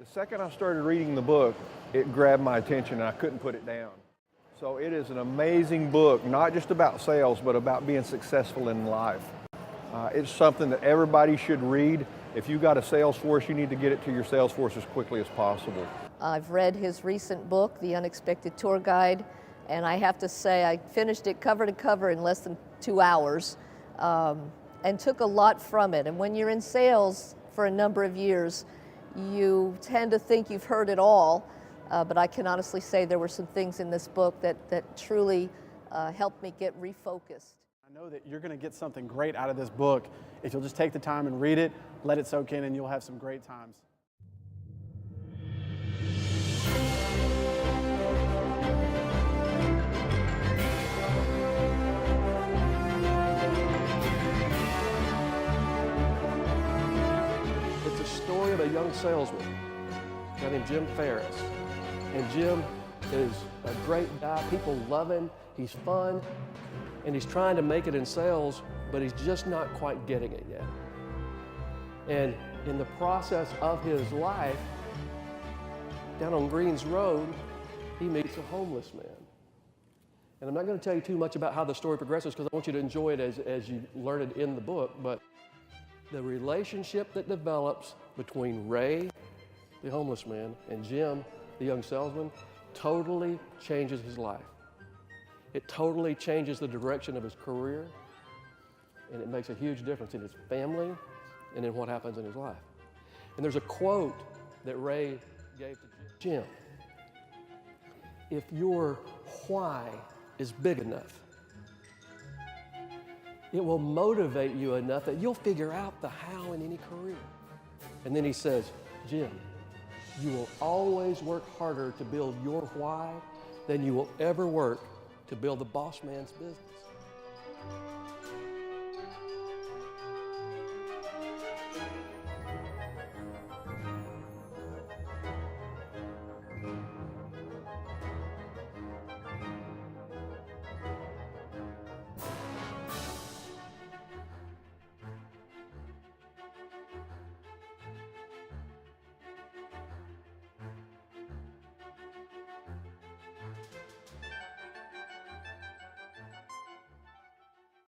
The second I started reading the book, it grabbed my attention and I couldn't put it down. So it is an amazing book, not just about sales, but about being successful in life. It's something that everybody should read. If you've got a sales force, you need to get it to your sales force as quickly as possible. I've read his recent book, The Unexpected Tour Guide, and I have to say I finished it cover to cover in less than 2 hours and took a lot from it. And when you're in sales for a number of years, you tend to think you've heard it all, but I can honestly say there were some things in this book that truly helped me get refocused. I know that you're going to get something great out of this book if you'll just take the time and read it, let it soak in, and you'll have some great times. It's a story of a young salesman, a guy named Jim Ferris. And Jim is a great guy. People love him. He's fun. And he's trying to make it in sales, but he's just not quite getting it yet. And in the process of his life, down on Greens Road, he meets a homeless man. And I'm not going to tell you too much about how the story progresses because I want you to enjoy it as you learn it in the book, but the relationship that develops between Ray, the homeless man, and Jim, the young salesman, totally changes his life. It totally changes the direction of his career, and it makes a huge difference in his family and in what happens in his life. And there's a quote that Ray gave to Jim. If your why is big enough, it will motivate you enough that you'll figure out the how in any career. And then he says, Jim, you will always work harder to build your why than you will ever work to build the boss man's business.